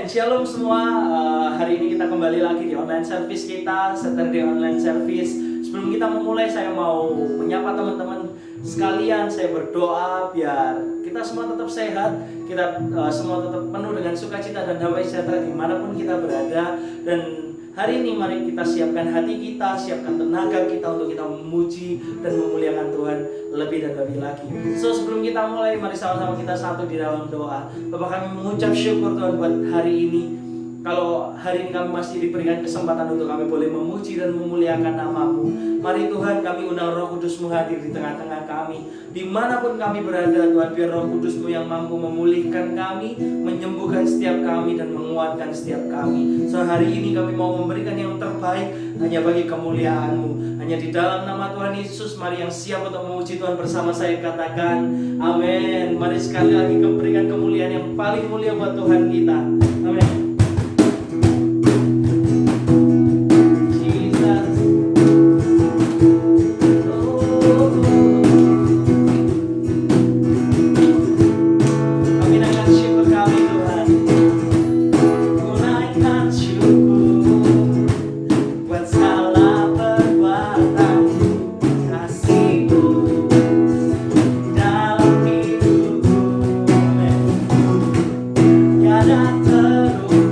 Shalom semua. Hari ini kita kembali lagi di online service kita, Saturday online service. Sebelum kita memulai, saya mau menyapa teman-teman sekalian. Saya berdoa biar kita semua tetap sehat, kita semua tetap penuh dengan sukacita dan damai sejahtera dimanapun kita berada. Dan hari ini mari kita siapkan hati kita, siapkan tenaga kita untuk kita memuji dan memuliakan Tuhan lebih dan lebih lagi. So sebelum kita mulai, mari sama-sama kita satu di dalam doa. Bapak, kami mengucap syukur Tuhan buat hari ini. Kalau hari ini kami masih diberikan kesempatan untuk kami boleh memuji dan memuliakan nama-Mu. Mari Tuhan, kami undang Roh Kudus-Mu hadir di tengah-tengah kami. Dimanapun kami berada Tuhan, biar Roh Kudus-Mu yang mampu memulihkan kami, menyembuhkan setiap kami dan menguatkan setiap kami. So hari ini kami mau memberikan yang terbaik hanya bagi kemuliaan-Mu. Hanya di dalam nama Tuhan Yesus, mari yang siap untuk memuji Tuhan bersama saya katakan amin. Mari sekali lagi berikan kemuliaan yang paling mulia buat Tuhan kita. Amin. Dalam hidupku, tiada terus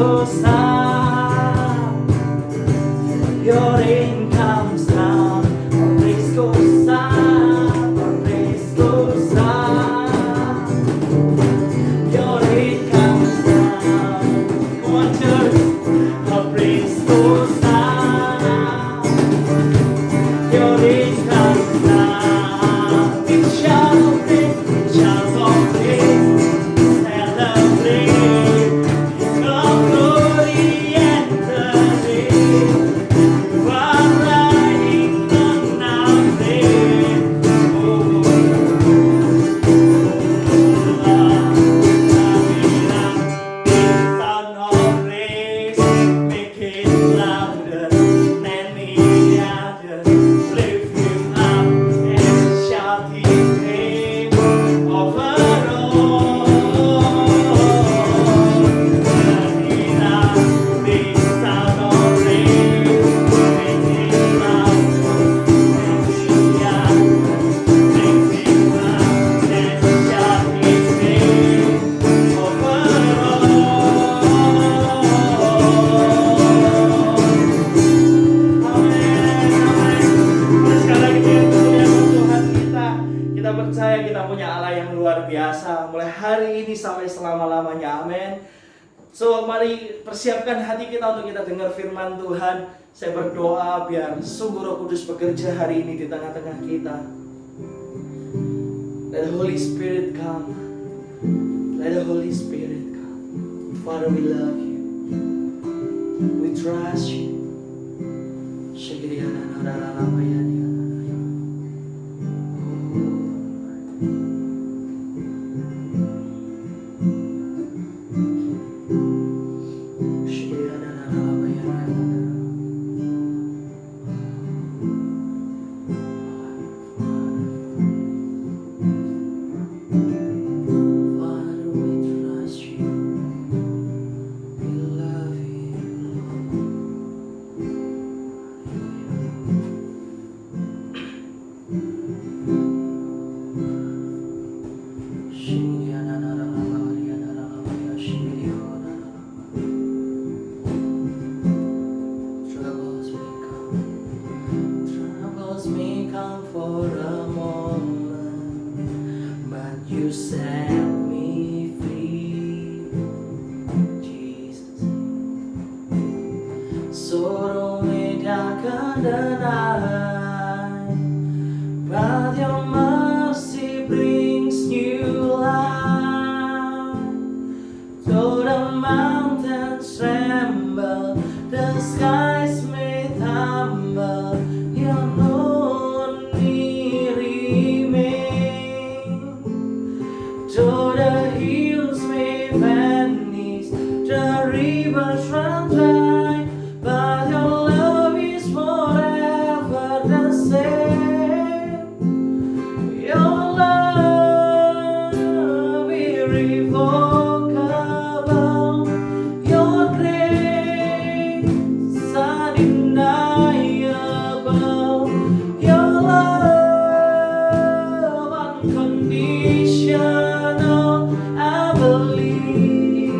goes up, your rain comes down. Our praise goes up, our praise goes up. Your rain comes down. Come on, church. Our praise goes up. Your rain comes down. We shall praise, we shall praise, celebrate. King of glory entering. You are riding on our faith. Kita percaya kita punya Allah yang luar biasa mulai hari ini sampai selama-lamanya. Amin. So mari persiapkan hati kita untuk kita dengar firman Tuhan. Saya berdoa biar sungguh Roh Kudus bekerja hari ini di tengah-tengah kita. Let the Holy Spirit come. Let the Holy Spirit come. Father, we love you. We trust you. For a moment, but you set me free, Jesus. So tidak akan deny, but your mercy brings new life. Though the mountains tremble, the skies may tumble, your though the hills may vanish, the rivers run dry, but your love is forever the same. Your love is irrevocable. Your grace is undeniable. Your love unconditional. I believe.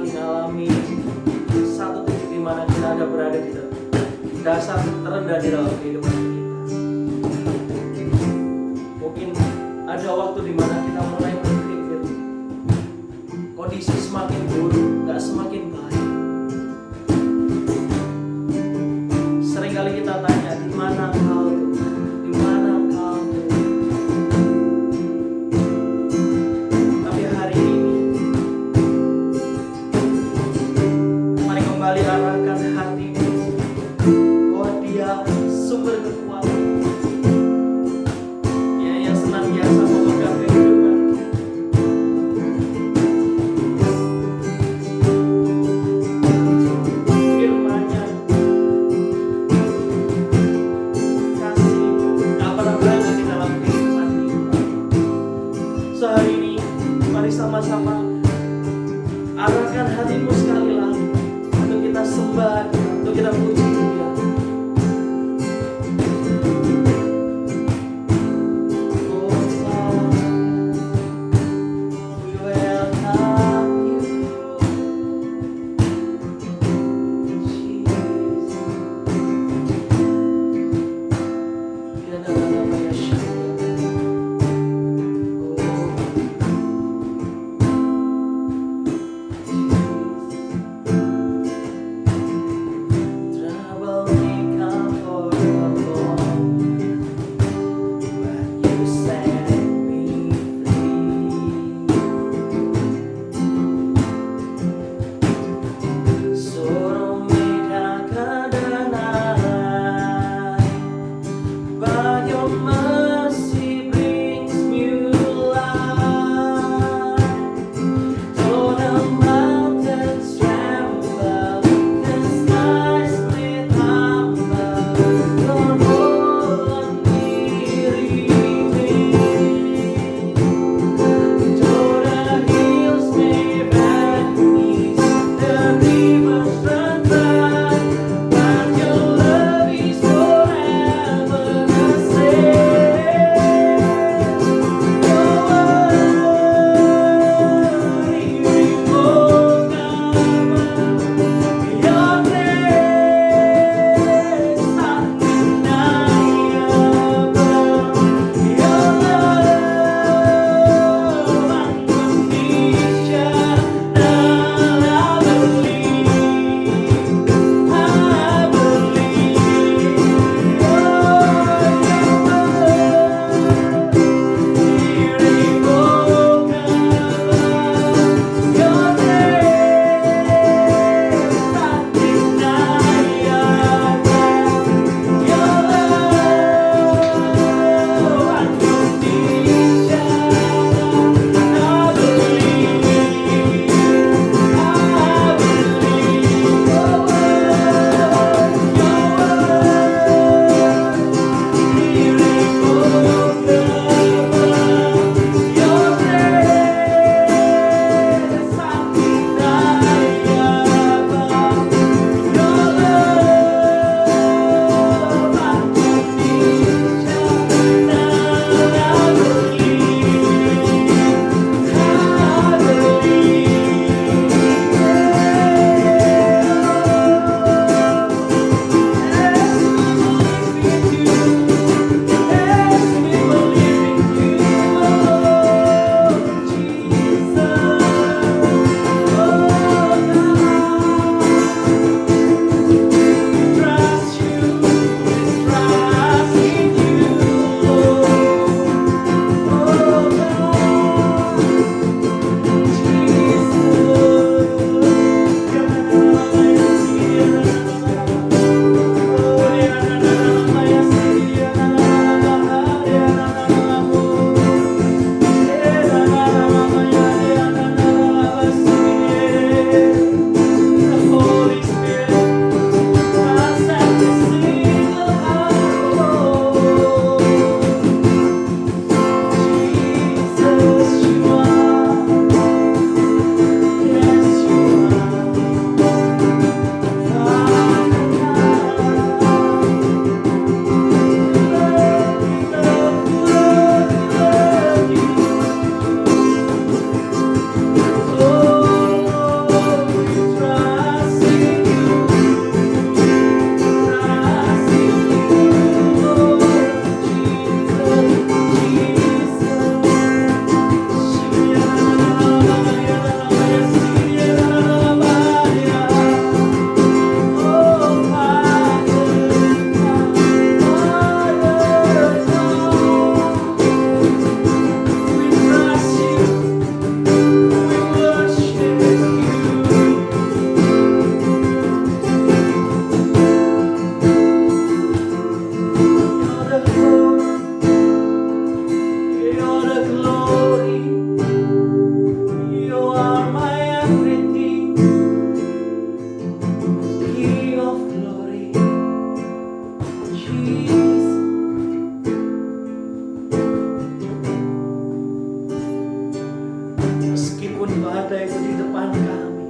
mengalami satu titik di mana kita ada berada di dasar terendah di dalam kehidupan kita. Mungkin ada waktu di mana kita mulai berpikir kondisi semakin buruk, gak semakin baik. Seringkali kita tanya, di mana engkau tuh? Di mana engkau tuh? Tapi hari ini, mari kembali arahkan hatimu bahwa Dia sumber kekuatan. Dia yang senantiasa memegang kehidupan firman-Nya, kasih tak pernah berhenti di dalam kehidupan kita. Sehari ini mari sama-sama arahkan hatimu sekali lagi untuk kita sembah, untuk kita puji Dia. Oh Father, we welcome you, Jesus. Bila nama Yesus. depan kami.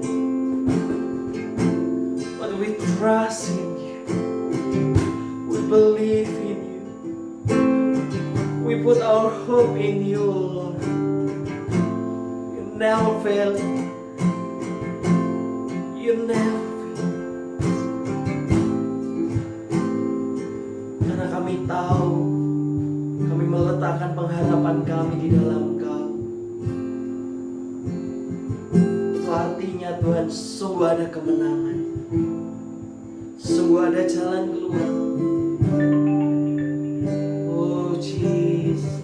But we trust in you. We believe in you. We put our hope in you, Lord. You never fail. You never fail. Karena kami tahu, kami meletakkan pengharapan kami di dalam Kau. Itu artinya Tuhan, sungguh ada kemenangan, sungguh ada jalan keluar. Oh Jesus,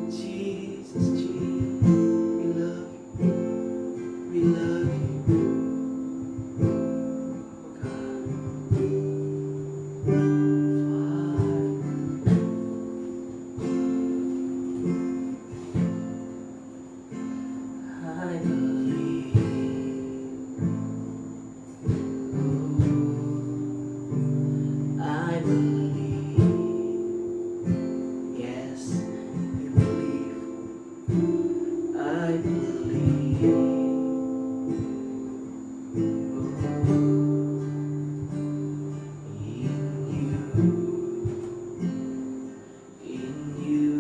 Jesus, Jesus, we love you, we love you. I believe. I believe. Yes, you believe. I believe. In you.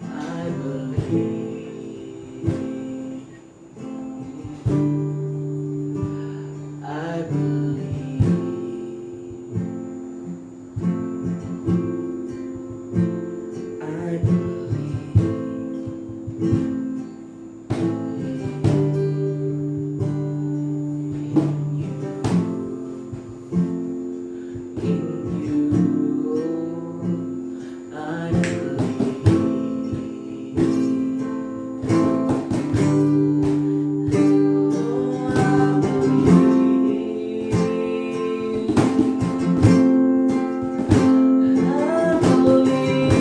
I believe. I believe. I believe. In you. I believe. I believe.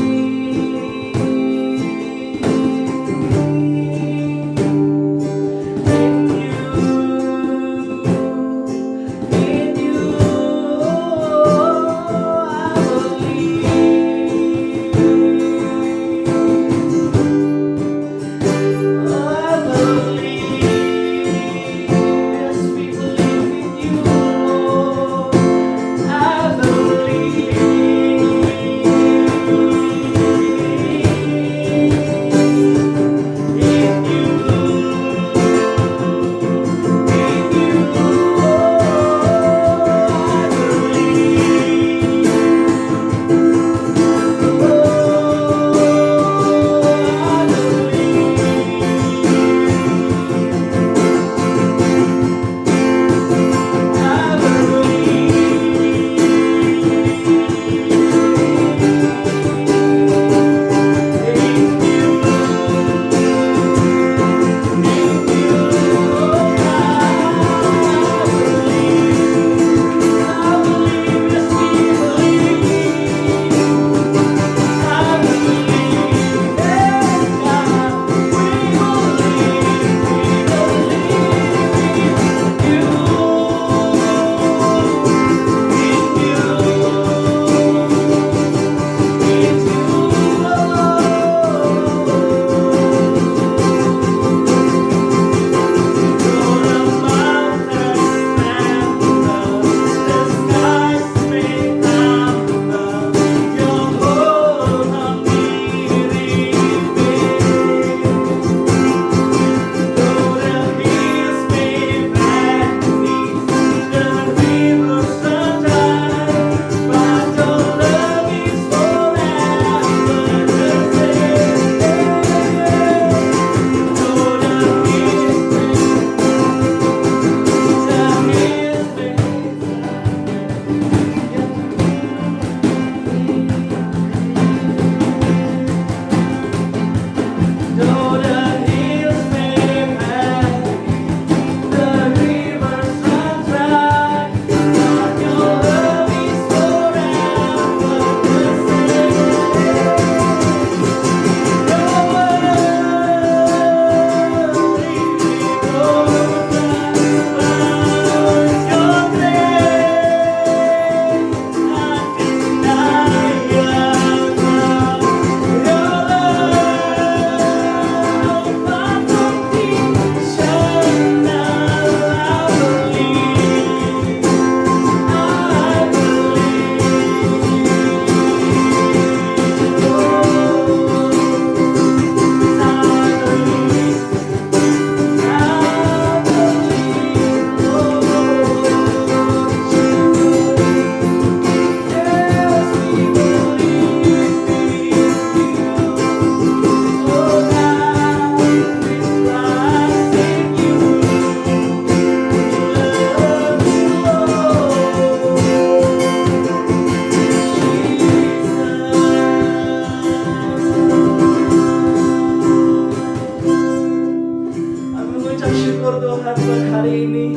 syukur Tuhan buat hari ini.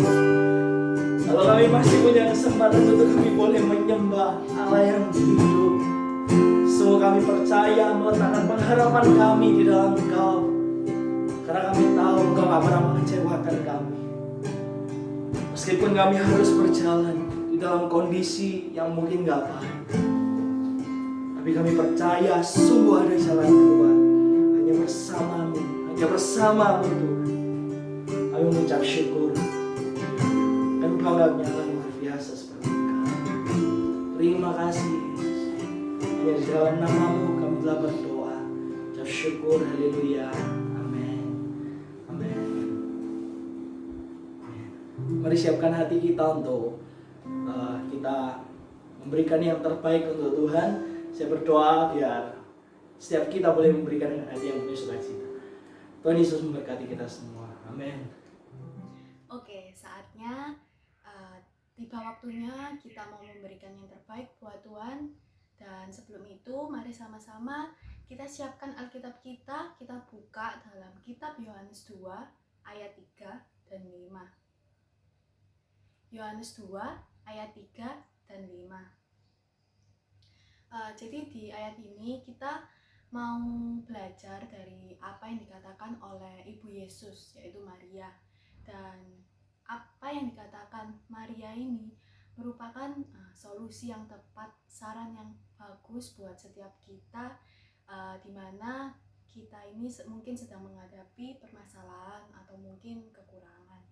Kalau kami masih punya kesempatan untuk kami boleh menyembah Allah yang hidup, semua kami percaya meletakkan pengharapan kami di dalam Engkau. Karena kami tahu Engkau gak pernah mengecewakan kami. Meskipun kami harus berjalan di dalam kondisi yang mungkin gak baik, tapi kami percaya sungguh ada jalan keluar. Hanya bersamamu Tuhan. Kami mengucap syukur. Kami bangga Allah luar biasa seperti Engkau. Terima kasih Yesus. Hanya di dalam namamu kami telah berdoa. Ucap syukur, haleluya. Amin. Amin. Mari siapkan hati kita untuk kita memberikan yang terbaik untuk Tuhan. Saya berdoa biar setiap kita boleh memberikan dengan hati yang penuh sukacita. Tuhan Yesus memberkati kita semua. Amin. Oke, saatnya tiba waktunya kita mau memberikan yang terbaik buat Tuhan. Dan sebelum itu, mari sama-sama kita siapkan Alkitab kita. Kita buka dalam kitab Yohanes 2 ayat 3 dan 5. Yohanes 2 ayat 3 dan 5. Jadi di ayat ini kita mau belajar dari apa yang dikatakan oleh Ibu Yesus, yaitu Maria. Dan apa yang dikatakan Maria ini merupakan solusi yang tepat, saran yang bagus buat setiap kita, di mana kita ini mungkin sedang menghadapi permasalahan atau mungkin kekurangan.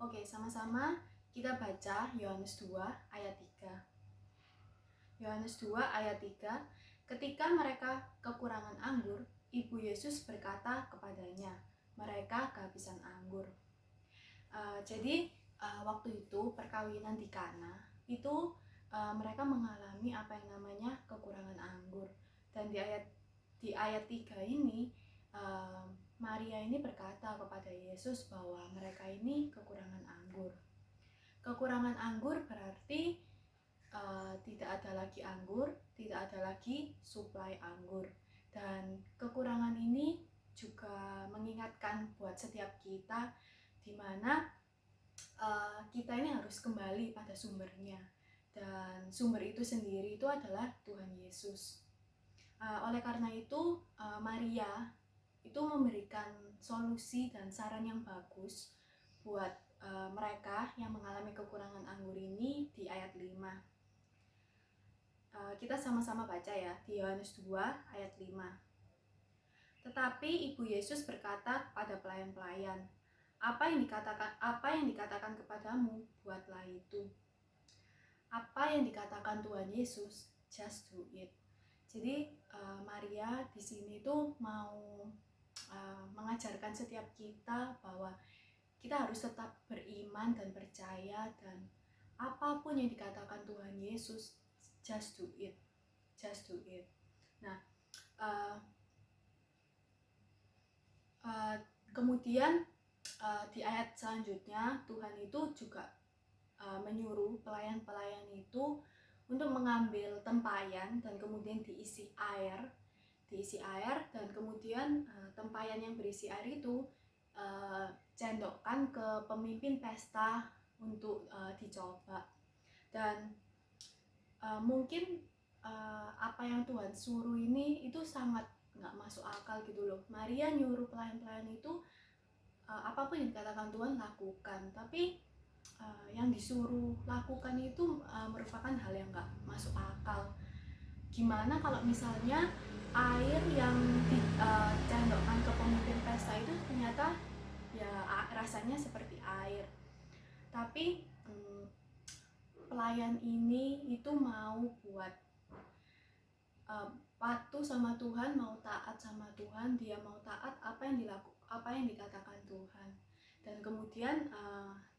Oke, sama-sama kita baca Yohanes 2 ayat 3. Yohanes 2 ayat 3, ketika mereka kekurangan anggur, Ibu Yesus berkata kepadanya, mereka kehabisan anggur. Jadi waktu itu perkawinan di Kana itu mereka mengalami apa yang namanya kekurangan anggur. Dan di ayat 3 ini Maria ini berkata kepada Yesus bahwa mereka ini kekurangan anggur. Kekurangan anggur berarti tidak ada lagi anggur, tidak ada lagi suplai anggur. Dan kekurangan ini juga mengingatkan buat setiap kita di mana kita ini harus kembali pada sumbernya. Dan sumber itu sendiri itu adalah Tuhan Yesus. Oleh karena itu Maria itu memberikan solusi dan saran yang bagus buat mereka yang mengalami kekurangan anggur ini di ayat 5. Kita sama-sama baca ya di Yohanes 2 ayat 5. Tetapi Ibu Yesus berkata pada pelayan-pelayan, apa yang dikatakan kepadamu, buatlah itu. Apa yang dikatakan Tuhan Yesus, just do it. Jadi Maria di sini tuh mau mengajarkan setiap kita bahwa kita harus tetap beriman dan percaya, dan apapun yang dikatakan Tuhan Yesus, just do it. Nah, kemudian di ayat selanjutnya Tuhan itu juga menyuruh pelayan-pelayan itu untuk mengambil tempayan dan kemudian diisi air, dan kemudian tempayan yang berisi air itu cendokkan ke pemimpin pesta untuk dicoba. Dan mungkin apa yang Tuhan suruh ini itu sangat nggak masuk akal gitu loh. Maria nyuruh pelayan-pelayan itu apapun yang dikatakan Tuhan lakukan, tapi yang disuruh lakukan itu merupakan hal yang nggak masuk akal. Gimana kalau misalnya air yang dicendokkan ke pemimpin pesta itu ternyata ya rasanya seperti air, tapi pelayan ini itu mau buat patuh sama Tuhan, mau taat sama Tuhan, dia mau taat apa yang dikatakan Tuhan. Dan kemudian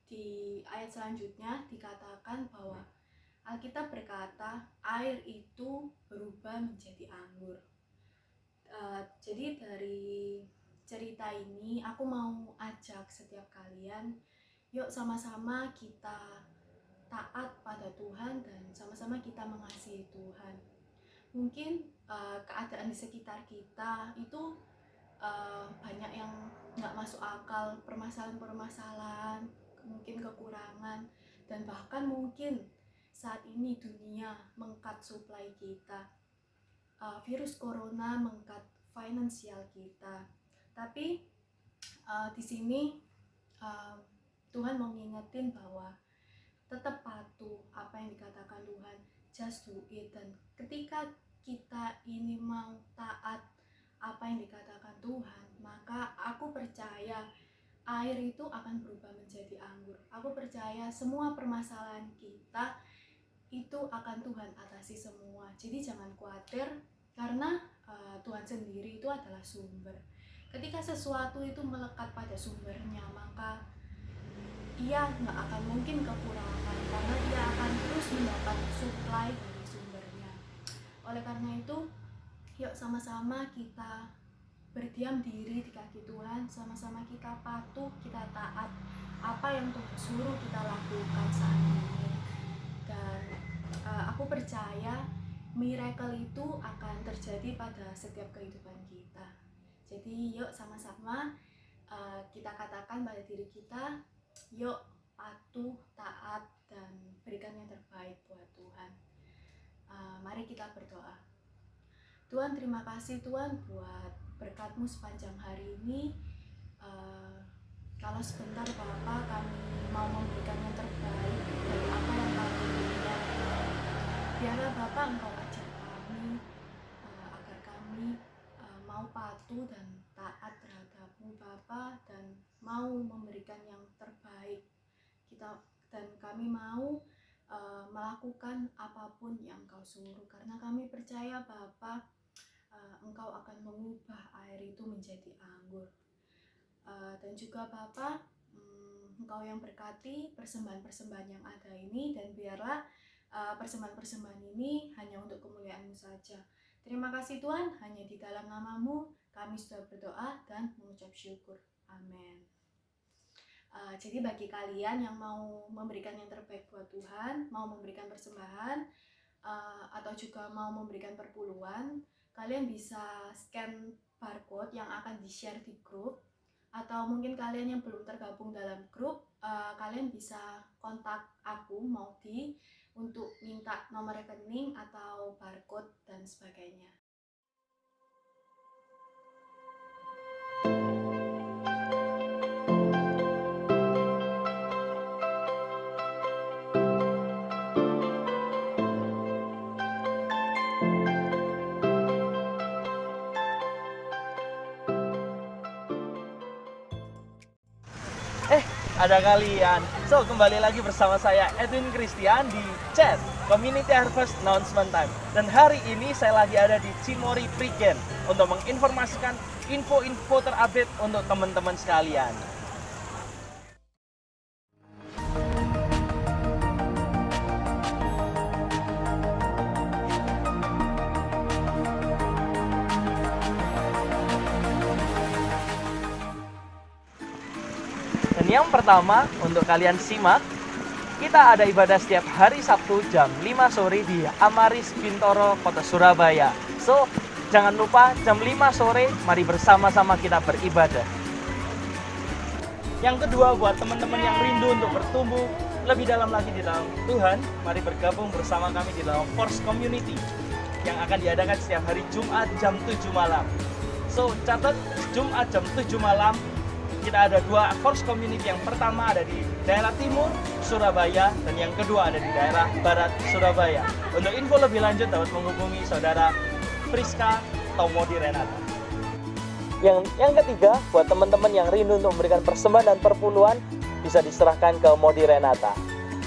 di ayat selanjutnya dikatakan bahwa Alkitab berkata air itu berubah menjadi anggur. Jadi dari cerita ini aku mau ajak setiap kalian, yuk sama-sama kita taat pada Tuhan dan sama-sama kita mengasihi Tuhan. Mungkin keadaan di sekitar kita itu banyak yang nggak masuk akal, permasalahan-permasalahan, mungkin kekurangan, dan bahkan mungkin saat ini dunia mengkat supply kita, virus corona mengkat finansial kita. Tapi di sini Tuhan mau ngingetin bahwa tetap patuh apa yang dikatakan Tuhan, just do it. Dan ketika kita ini mau taat apa yang dikatakan Tuhan, maka aku percaya air itu akan berubah menjadi anggur. Aku percaya semua permasalahan kita itu akan Tuhan atasi semua. Jadi jangan khawatir, karena Tuhan sendiri itu adalah sumber. Ketika sesuatu itu melekat pada sumbernya, maka ia nggak akan mungkin kekurangan, karena ia akan terus mendapat supply dari sumbernya. Oleh karena itu, yuk sama-sama kita berdiam diri di kaki Tuhan, sama-sama kita patuh, kita taat apa yang Tuhan suruh kita lakukan saat ini. Dan aku percaya miracle itu akan terjadi pada setiap kehidupan kita. Jadi yuk sama-sama kita katakan pada diri kita, yuk patuh, taat, dan berikan yang terbaik buat Tuhan. Mari kita berdoa. Tuhan, terima kasih Tuhan buat berkat-Mu sepanjang hari ini. Kalau sebentar Bapa, kami mau memberikan yang terbaik dari apa yang kami punya. Biarlah Bapa Engkau ajar kami, agar kami mau patuh dan taat terhadap-Mu Bapa, dan mau memberikan yang terbaik kita, dan kami mau melakukan apapun yang Engkau suruh, karena kami percaya Bapa, Engkau akan mengubah air itu menjadi anggur. Dan juga Bapa, Engkau yang berkati persembahan-persembahan yang ada ini, dan biarlah persembahan-persembahan ini hanya untuk kemuliaan-Mu saja. Terima kasih Tuhan, hanya di dalam nama-Mu kami sudah berdoa dan mengucap syukur. Amin. Jadi bagi kalian yang mau memberikan yang terbaik buat Tuhan, mau memberikan persembahan, atau juga mau memberikan perpuluhan, kalian bisa scan barcode yang akan di-share di grup, atau mungkin kalian yang belum tergabung dalam grup, kalian bisa kontak aku, Maudi, untuk minta nomor rekening atau barcode dan sebagainya. Ada kalian. So, kembali lagi bersama saya Edwin Christian di Chat Community Harvest Announcement Time. Dan hari ini saya lagi ada di Cimory Prigen untuk menginformasikan info-info terupdate untuk teman-teman sekalian. Dan yang pertama, untuk kalian simak, kita ada ibadah setiap hari Sabtu jam 5 sore di Amaris Bintoro, Kota Surabaya. So, jangan lupa jam 5 sore, mari bersama-sama kita beribadah. Yang kedua, buat teman-teman yang rindu untuk bertumbuh lebih dalam lagi di dalam Tuhan, mari bergabung bersama kami di dalam Force Community yang akan diadakan setiap hari Jumat jam 7 malam. So, catat Jumat jam 7 malam, kita ada dua Force Community. Yang pertama ada di daerah timur Surabaya, dan yang kedua ada di daerah barat Surabaya. Untuk info lebih lanjut dapat menghubungi saudara Priska atau Maudi Renata. Yang ketiga, buat teman-teman yang rindu untuk memberikan persembahan dan perpuluhan, bisa diserahkan ke Maudi Renata.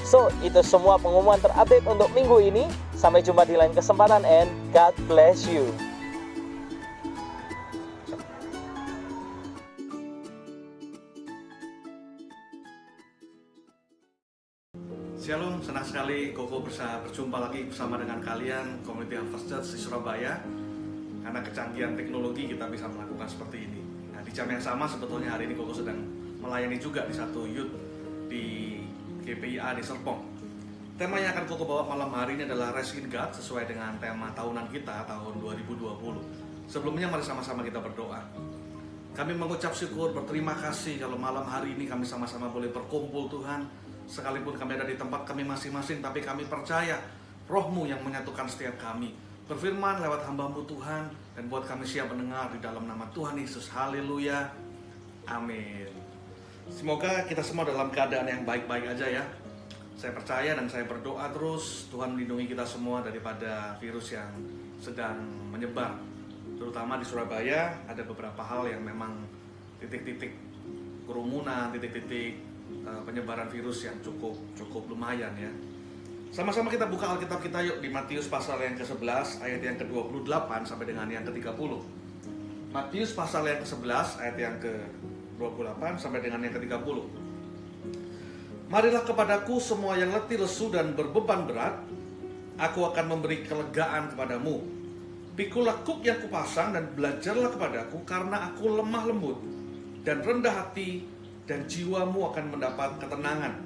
So, itu semua pengumuman terupdate untuk minggu ini. Sampai jumpa di lain kesempatan, and God bless you. Shalom, senang sekali Koko bisa berjumpa lagi bersama dengan kalian Community Harvest Church di Surabaya. Karena kecanggihan teknologi kita bisa melakukan seperti ini. Nah, di jam yang sama sebetulnya hari ini Koko sedang melayani juga di satu youth di GPIA di Serpong. Tema yang akan Koko bawa malam hari ini adalah Rest in God, sesuai dengan tema tahunan kita tahun 2020. Sebelumnya mari sama-sama kita berdoa. Kami mengucap syukur, berterima kasih kalau malam hari ini kami sama-sama boleh berkumpul Tuhan. Sekalipun kami ada di tempat kami masing-masing, tapi kami percaya Roh-Mu yang menyatukan setiap kami. Berfirman lewat hamba-Mu Tuhan, dan buat kami siap mendengar di dalam nama Tuhan Yesus. Haleluya. Amin. Semoga kita semua dalam keadaan yang baik-baik aja ya. Saya percaya dan saya berdoa terus Tuhan melindungi kita semua daripada virus yang sedang menyebar. Terutama di Surabaya ada beberapa hal yang memang titik-titik kerumunan, titik-titik penyebaran virus yang cukup lumayan ya. Sama-sama kita buka Alkitab kita yuk di Matius pasal yang ke-11 ayat yang ke-28 sampai dengan yang ke-30. Matius pasal yang ke-11 ayat yang ke-28 sampai dengan yang ke-30. Marilah kepadaku semua yang letih lesu dan berbeban berat, aku akan memberi kelegaan kepadamu. Pikulah kuk yang kupasang dan belajarlah kepadaku, karena aku lemah lembut dan rendah hati, dan jiwamu akan mendapat ketenangan.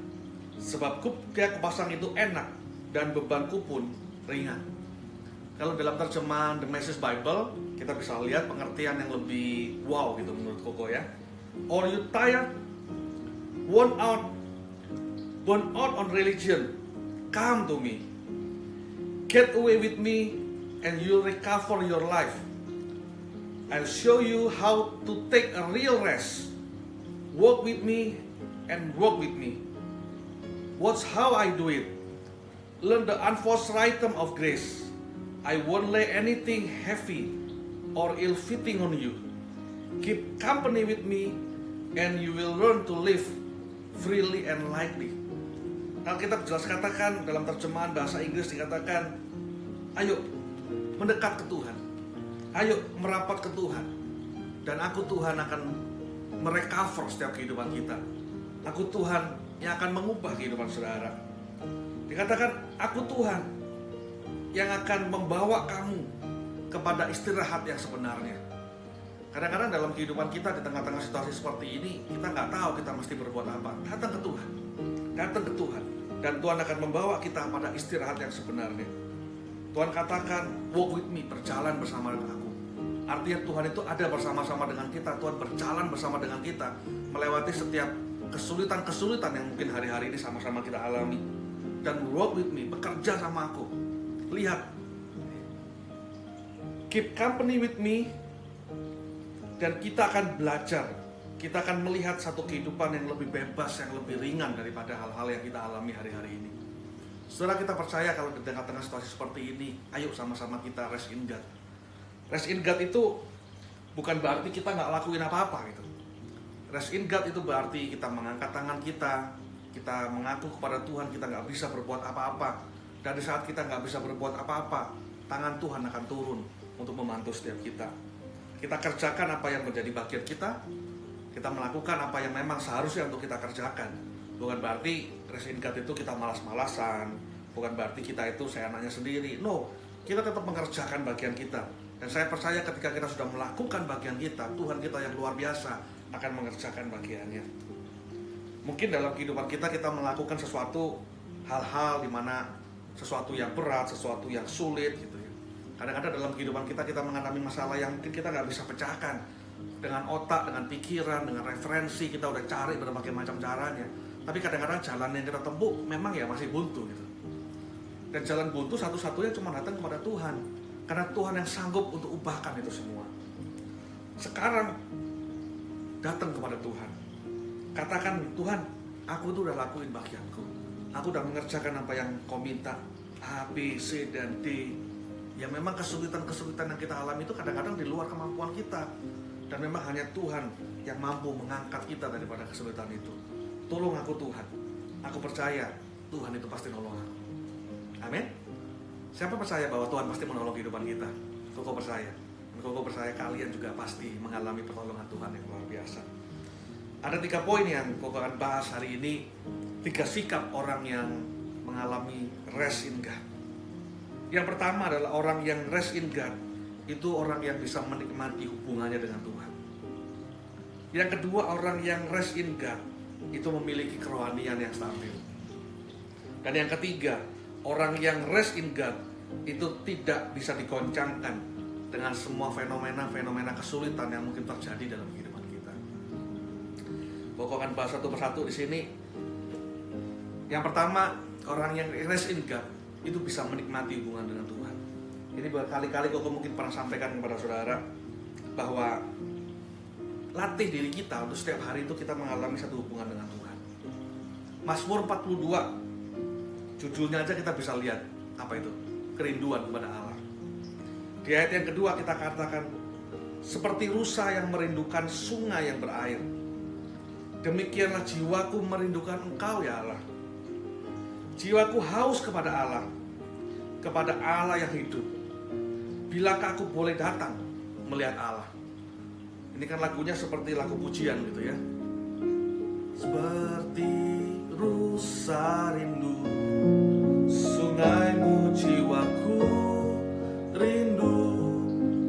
Sebab kuk yang kupasang itu enak dan bebanku pun ringan. Kalau dalam terjemahan The Message Bible, kita bisa lihat pengertian yang lebih wow gitu menurut Koko ya. Are you tired? Worn out on religion? Come to me. Get away with me and you'll recover your life. I'll show you how to take a real rest. Walk with me and walk with me. Watch how I do it. Learn the unforced rhythm of grace. I won't lay anything heavy or ill-fitting on you. Keep company with me and you will learn to live freely and lightly. Alkitab jelas katakan dalam terjemahan bahasa Inggris dikatakan, ayo mendekat ke Tuhan, ayo merapat ke Tuhan, dan aku Tuhan akan merecover setiap kehidupan kita. Aku Tuhan yang akan mengubah kehidupan saudara. Dikatakan, aku Tuhan yang akan membawa kamu kepada istirahat yang sebenarnya. Kadang-kadang dalam kehidupan kita di tengah-tengah situasi seperti ini, kita nggak tahu kita mesti berbuat apa. Datang ke Tuhan, datang ke Tuhan, dan Tuhan akan membawa kita pada istirahat yang sebenarnya. Tuhan katakan, walk with me, berjalan bersama dengan aku. Artinya Tuhan itu ada bersama-sama dengan kita. Tuhan berjalan bersama dengan kita, melewati setiap kesulitan-kesulitan yang mungkin hari-hari ini sama-sama kita alami. Dan walk with me, bekerja sama aku. Lihat, keep company with me, dan kita akan belajar. Kita akan melihat satu kehidupan yang lebih bebas, yang lebih ringan daripada hal-hal yang kita alami hari-hari ini. Saudara, kita percaya kalau di tengah-tengah situasi seperti ini, ayo sama-sama kita rest in God. Rest in God itu bukan berarti kita nggak lakuin apa-apa gitu. Rest in God itu berarti kita mengangkat tangan kita mengaku kepada Tuhan kita nggak bisa berbuat apa-apa. Dan di saat kita nggak bisa berbuat apa-apa, tangan Tuhan akan turun untuk membantu setiap kita. Kita kerjakan apa yang menjadi bagian kita. Kita melakukan apa yang memang seharusnya untuk kita kerjakan. Bukan berarti rest in God itu kita malas-malasan. Bukan berarti kita itu seenaknya sendiri. No, kita tetap mengerjakan bagian kita. Dan saya percaya ketika kita sudah melakukan bagian kita, Tuhan kita yang luar biasa akan mengerjakan bagiannya. Mungkin dalam kehidupan kita melakukan sesuatu hal-hal di mana sesuatu yang berat, sesuatu yang sulit gitu ya. Kadang-kadang dalam kehidupan kita mengalami masalah yang mungkin kita nggak bisa pecahkan. Dengan otak, dengan pikiran, dengan referensi, kita udah cari berbagai macam caranya. Tapi kadang-kadang jalan yang kita tempuh memang ya masih buntu gitu. Dan jalan buntu satu-satunya cuma datang kepada Tuhan. Karena Tuhan yang sanggup untuk ubahkan itu semua. Sekarang datang kepada Tuhan. Katakan, Tuhan, aku tuh udah lakuin bagianku. Aku udah mengerjakan apa yang kau minta. A, B, C, dan D. Ya memang kesulitan-kesulitan yang kita alami itu kadang-kadang di luar kemampuan kita. Dan memang hanya Tuhan yang mampu mengangkat kita daripada kesulitan itu. Tolong aku Tuhan. Aku percaya Tuhan itu pasti nolong aku. Amin. Siapa percaya bahwa Tuhan pasti menolong kehidupan kita? Koko percaya. Dan Koko percaya kalian juga pasti mengalami pertolongan Tuhan yang luar biasa. Ada 3 poin yang Koko akan bahas hari ini. 3 sikap orang yang mengalami rest in God. Yang pertama adalah orang yang rest in God. Itu orang yang bisa menikmati hubungannya dengan Tuhan. Yang kedua, orang yang rest in God itu memiliki kerohanian yang stabil. Dan yang ketiga, orang yang rest in God itu tidak bisa digoncangkan dengan semua fenomena-fenomena kesulitan yang mungkin terjadi dalam kehidupan kita. Koko akan bahas satu persatu di sini. Yang pertama, orang yang rest in God itu bisa menikmati hubungan dengan Tuhan. Ini berkali-kali Koko mungkin pernah sampaikan kepada saudara bahwa latih diri kita untuk setiap hari itu kita mengalami satu hubungan dengan Tuhan. Mazmur 42, judulnya aja kita bisa lihat apa itu, kerinduan kepada Allah. Di ayat yang kedua kita katakan, seperti rusa yang merindukan sungai yang berair, demikianlah jiwaku merindukan Engkau ya Allah. Jiwaku haus kepada Allah yang hidup. Bilakah aku boleh datang melihat Allah? Ini kan lagunya seperti lagu pujian gitu ya. Seperti rusa rindu sungaimu, jiwaku rindu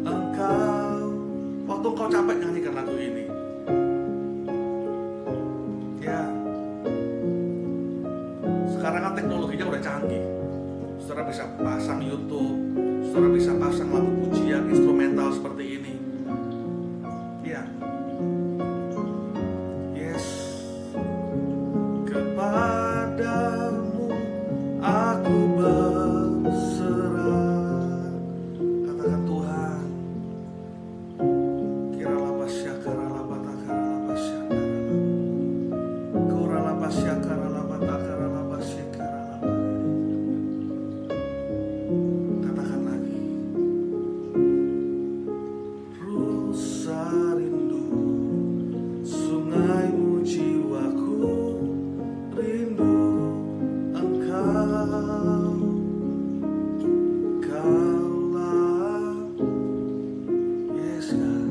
Engkau. Waktu engkau capek nyanyikan lagu ini. Ya. Sekarang kan teknologinya udah canggih. Saudara bisa pasang YouTube, saudara bisa pasang lagu pujian instrumental seperti ini. Ya. Yes. Kepadamu aku berserah. Katakan Tuhan. Kiralah pasya karalah bata karalah pasya karalah. Kuralah pasya karalah bata karalah pasya karalah. Katakan lagi. Rusa rindu sungaimu, jiwaku rindu Engkau. Kaulah, yes God,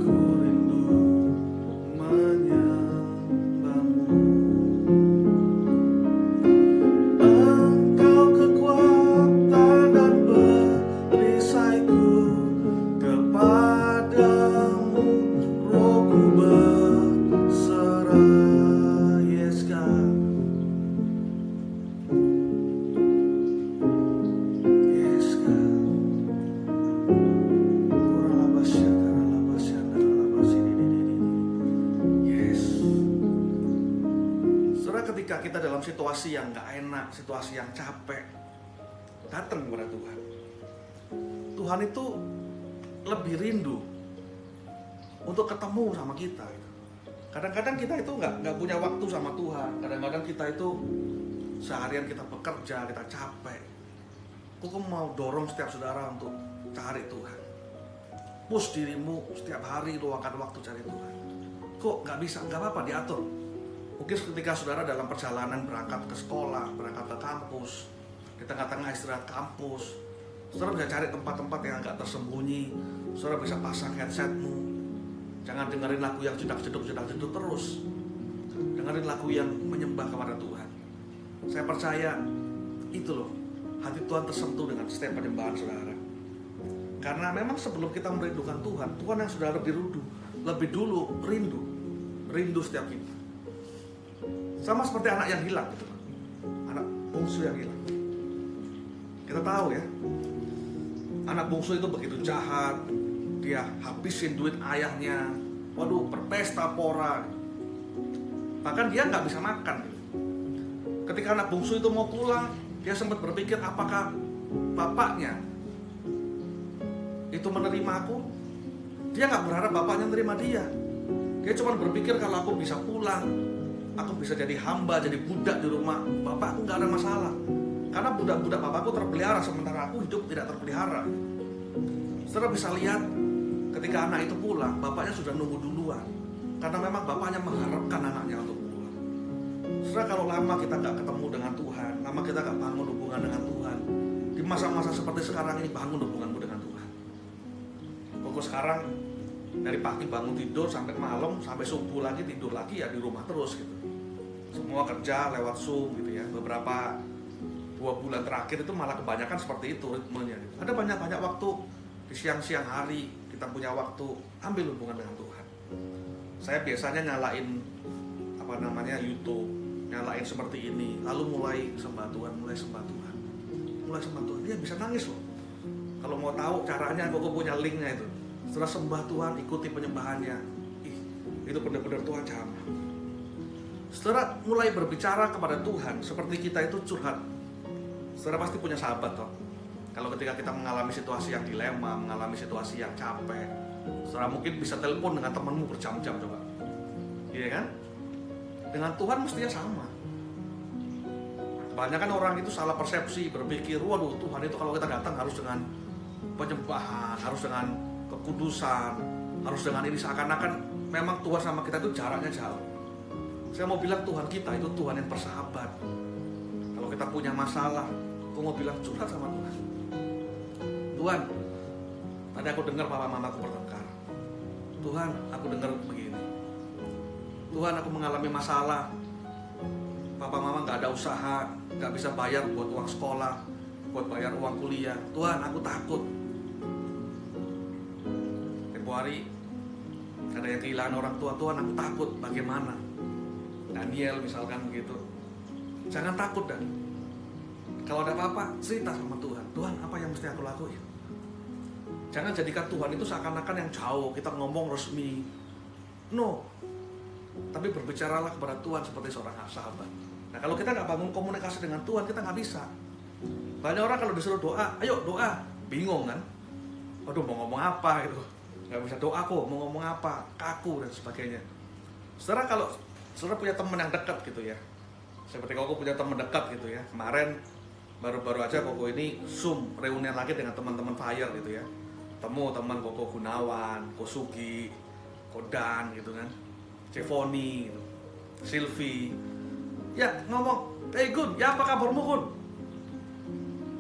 ku rindu menyembahmu. Engkau kekuatan dan perisaiku, kepadamu rohku berserah, yes God. Yes God. Kuralabasya karalabasya naralabasya dididididi. Yes. Saudara, ketika kita dalam situasi yang gak enak, situasi yang capek, datang kepada Tuhan. Tuhan itu lebih rindu untuk ketemu sama kita. Kadang-kadang kita itu nggak punya waktu sama Tuhan. Kadang-kadang kita itu seharian kita bekerja, kita capek. Aku mau dorong setiap saudara untuk cari Tuhan. Push dirimu setiap hari, luangkan waktu cari Tuhan. Kok nggak bisa? Nggak apa-apa, diatur. Mungkin ketika saudara dalam perjalanan berangkat ke sekolah, berangkat ke kampus, di tengah-tengah istirahat kampus, saudara bisa cari tempat-tempat yang agak tersembunyi. Saudara bisa pasang headsetmu. Jangan dengerin lagu yang jedak-jeduk terus. Dengerin lagu yang menyembah kepada Tuhan. Saya percaya itu loh, hati Tuhan tersentuh dengan setiap penyembahan saudara. Karena memang sebelum kita merindukan Tuhan, Tuhan yang sudah lebih dulu rindu setiap kita. Sama seperti anak yang hilang gitu, anak bungsu yang hilang. Kita tahu ya, anak bungsu itu begitu jahat, dia habisin duit ayahnya, waduh berpesta pora, bahkan dia nggak bisa makan. Ketika anak bungsu itu mau pulang, dia sempat berpikir apakah bapaknya itu menerima aku. Dia nggak berharap bapaknya menerima dia. Dia cuma berpikir kalau aku bisa pulang, aku bisa jadi hamba, jadi budak di rumah bapakku, nggak ada masalah. Karena budak-budak bapakku terpelihara, sementara aku hidup tidak terpelihara. Saudara bisa lihat ketika anak itu pulang, bapaknya sudah nunggu duluan. Karena memang bapaknya mengharapkan anaknya untuk pulang. Saudara, kalau lama kita nggak ketemu dengan Tuhan, lama kita nggak bangun hubungan dengan Tuhan, di masa-masa seperti sekarang ini bangun hubunganmu dengan Tuhan. Pokok sekarang dari pagi bangun tidur sampai malam, sampai subuh lagi tidur lagi ya di rumah terus gitu. Semua kerja lewat Zoom gitu ya. Beberapa 2 bulan terakhir itu malah kebanyakan seperti itu ritmenya gitu. Ada banyak waktu di siang-siang hari kita punya waktu ambil hubungan dengan Tuhan. Saya biasanya nyalain YouTube, nyalain seperti ini, lalu mulai sembah Tuhan. Dia bisa nangis loh. Kalau mau tahu caranya, aku punya linknya itu. Setelah sembah Tuhan, ikuti penyembahannya. itu benar-benar Tuhan jamah. Saudara mulai berbicara kepada Tuhan seperti kita itu curhat. Saudara pasti punya sahabat toh. Kalau ketika kita mengalami situasi yang dilema, mengalami situasi yang capek, saudara mungkin bisa telepon dengan temanmu berjam-jam coba. Iya kan? Dengan Tuhan mestinya sama. Kebanyakan orang itu salah persepsi, berpikir, waduh Tuhan itu kalau kita datang harus dengan penyembahan, harus dengan kekudusan, harus dengan ini, seakan-akan memang Tuhan sama kita itu jaraknya jauh. Saya mau bilang Tuhan kita itu Tuhan yang bersahabat. Kalau kita punya masalah, aku mau bilang curhat sama Tuhan. Tuhan, tadi aku dengar papa mamaku bertengkar. Tuhan, aku dengar begini. Tuhan, aku mengalami masalah. Papa mama gak ada usaha, gak bisa bayar buat uang sekolah, buat bayar uang kuliah. Tuhan, aku takut. Februari ada yang kehilangan orang tua. Tuhan, aku takut. Bagaimana? Daniel misalkan begitu. Jangan takut, Dan. Kalau ada apa-apa, cerita sama Tuhan. Tuhan, apa yang mesti aku lakuin? Jangan jadikan Tuhan itu seakan-akan yang jauh, kita ngomong resmi. No. Tapi berbicaralah kepada Tuhan seperti seorang sahabat. Nah, kalau kita nggak bangun komunikasi dengan Tuhan, kita nggak bisa. Banyak orang kalau disuruh doa, ayo doa, bingung kan? Waduh, mau ngomong apa gitu? Nggak bisa doa kok, mau ngomong apa? Kaku dan sebagainya. Saudara, kalau saudara punya teman yang dekat gitu ya, seperti Koko punya teman dekat gitu ya. Kemarin baru-baru aja Koko ini Zoom reunian lagi dengan teman-teman Fire gitu ya. Temu teman Koko Gunawan, Kosugi, Kodan gitu kan, Cevoni, gitu. Silvi. Ya ngomong, hey Gun, ya apa kabarmu Gun?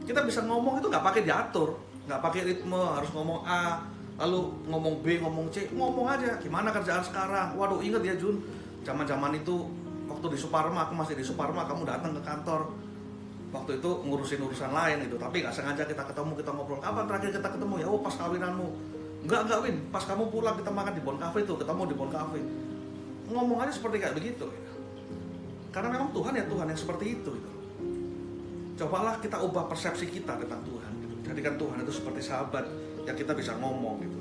Kita bisa ngomong itu nggak pakai diatur, nggak pakai ritme, harus ngomong A, lalu ngomong B, ngomong C, ngomong aja. Gimana kerjaan sekarang? Waduh, inget ya Jun, zaman-zaman itu waktu di Suparma, aku masih di Suparma, kamu datang ke kantor. Waktu itu ngurusin urusan lain itu, tapi nggak sengaja kita ketemu, kita ngobrol. Kapan terakhir kita ketemu? Ya, oh pas kawinanmu. Enggak Win, pas kamu pulang kita makan di Bon Cafe tuh, ketemu di Bon Cafe. Ngomong aja seperti kayak begitu ya. Karena memang Tuhan ya Tuhan yang seperti itu gitu. Cobalah kita ubah persepsi kita tentang Tuhan gitu. Jadikan Tuhan itu seperti sahabat yang kita bisa ngomong gitu.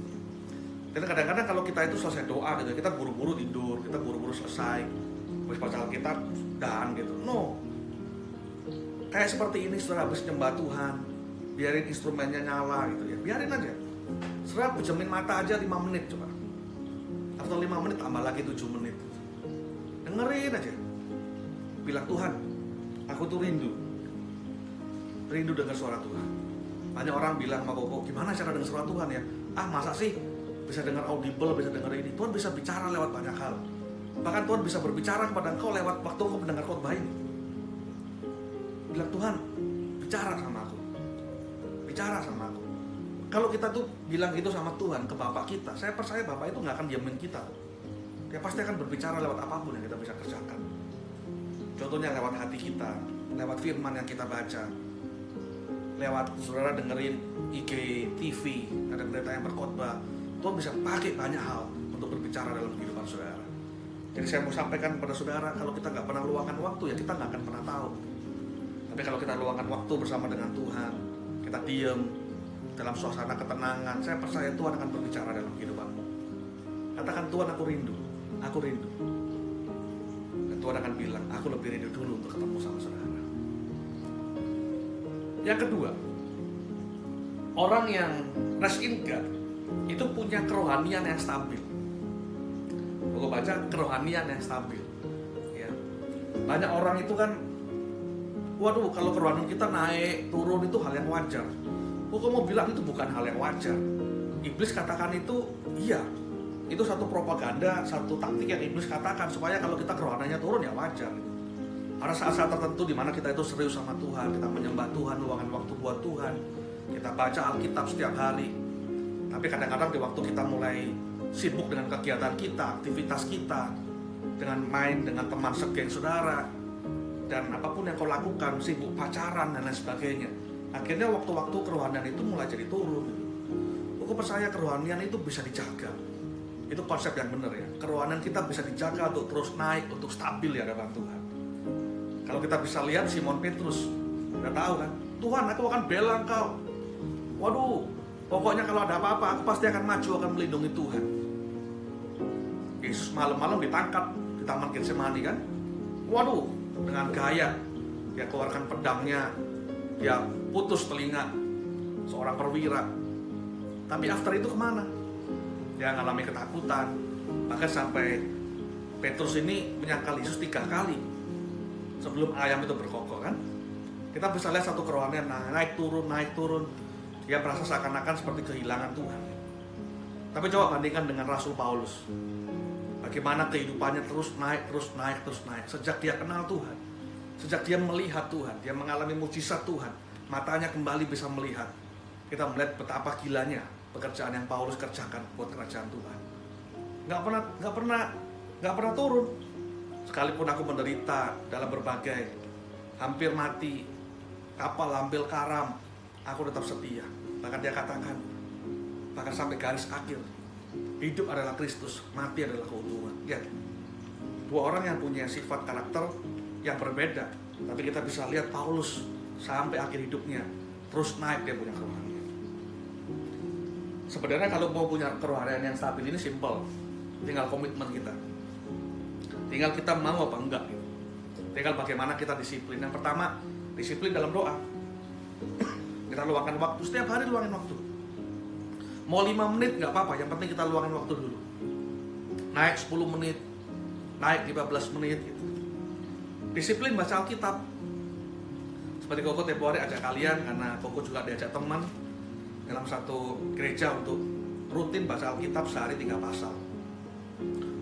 Dan kadang-kadang kalau kita itu selesai doa gitu, kita buru-buru tidur, kita buru-buru selesai, habis baca Alkitab dan gitu. No. Kayak seperti ini saudara, habis nyembah Tuhan, biarin instrumennya nyala gitu ya, biarin aja. Saudara pejamin mata aja 5 menit coba. Atau 5 menit tambah lagi 7 menit. Dengerin aja. Bilang Tuhan, aku tuh rindu dengar suara Tuhan. Banyak orang bilang sama Koko, gimana cara dengar suara Tuhan ya? Ah masa sih bisa dengar audible, bisa dengar ini? Tuhan bisa bicara lewat banyak hal. Bahkan Tuhan bisa berbicara kepada engkau lewat waktu engkau mendengar khotbah ini. Bilang Tuhan, bicara sama aku. Bicara sama aku. Kalau kita tuh bilang gitu sama Tuhan ke Bapak kita, saya percaya Bapak itu gak akan diamin kita. Dia pasti akan berbicara lewat apapun yang kita bisa kerjakan. Contohnya lewat hati kita, lewat firman yang kita baca, lewat saudara dengerin IG, TV, ada berita yang berkhotbah. Tuhan bisa pakai banyak hal untuk berbicara dalam kehidupan saudara. Jadi saya mau sampaikan kepada saudara, kalau kita gak pernah luangkan waktu ya kita gak akan pernah tahu. Tapi kalau kita luangkan waktu bersama dengan Tuhan, kita diam dalam suasana ketenangan, saya percaya Tuhan akan berbicara dalam kehidupanmu. Katakan Tuhan, aku rindu, aku rindu. Dan Tuhan akan bilang, aku lebih rindu dulu untuk ketemu sama saudara. Yang kedua, orang yang rest in God itu punya kerohanian yang stabil. Aku baca kerohanian yang stabil. Ya. Banyak orang itu kan, waduh kalau kerohanian kita naik turun itu hal yang wajar. Aku mau bilang itu bukan hal yang wajar. Iblis katakan itu, iya, itu satu propaganda, satu taktik yang iblis katakan supaya kalau kita kerohaniannya turun ya wajar. Ada saat-saat tertentu di mana kita itu serius sama Tuhan, kita menyembah Tuhan, luangkan waktu buat Tuhan, kita baca Alkitab setiap hari. Tapi kadang-kadang di waktu kita mulai sibuk dengan kegiatan kita, aktivitas kita, dengan main dengan teman segeng saudara, dan apapun yang kau lakukan, sibuk pacaran dan lain sebagainya, akhirnya waktu-waktu kerohanian itu mulai jadi turun. Aku percaya kerohanian itu bisa dijaga. Itu konsep yang benar ya. Kerohanian kita bisa dijaga untuk terus naik, untuk stabil di hadapan Tuhan. Kalau kita bisa lihat Simon Petrus, udah tahu kan, Tuhan aku akan bela engkau. Waduh, pokoknya kalau ada apa-apa aku pasti akan maju, akan melindungi Tuhan. Yesus malam-malam ditangkap di Taman Getsemani kan. Waduh, dengan gaya dia keluarkan pedangnya, dia putus telinga seorang perwira. Tapi after itu kemana? Dia mengalami ketakutan. Bahkan sampai Petrus ini menyangkal Yesus 3 kali sebelum ayam itu berkokok kan. Kita bisa lihat satu kerohanian naik turun. Dia merasa seakan-akan seperti kehilangan Tuhan. Tapi coba bandingkan dengan Rasul Paulus. Bagaimana kehidupannya terus naik. Sejak dia kenal Tuhan, sejak dia melihat Tuhan, dia mengalami mujizat Tuhan, matanya kembali bisa melihat. Kita melihat betapa gilanya pekerjaan yang Paulus kerjakan buat kerajaan Tuhan. Nggak pernah turun. Sekalipun aku menderita dalam berbagai, hampir mati, kapal hampir karam, aku tetap setia. Bahkan dia katakan, bahkan sampai garis akhir, hidup adalah Kristus, mati adalah keuntungan. Ya, dua orang yang punya sifat karakter yang berbeda, tapi kita bisa lihat Paulus sampai akhir hidupnya terus naik, dia punya kerohanian. Sebenarnya kalau mau punya kerohanian yang stabil ini simple, tinggal komitmen kita, tinggal kita mau apa enggak gitu. Tinggal bagaimana kita disiplin. Yang pertama, disiplin dalam doa. Kita luangkan waktu, setiap hari luangin waktu. Mau 5 menit nggak apa-apa, yang penting kita luangin waktu dulu. Naik 10 menit, naik 15 menit gitu. Disiplin baca Alkitab. Seperti Koko tempo hari ajak kalian, karena Koko juga diajak teman dalam satu gereja untuk rutin baca Alkitab sehari 3 pasal.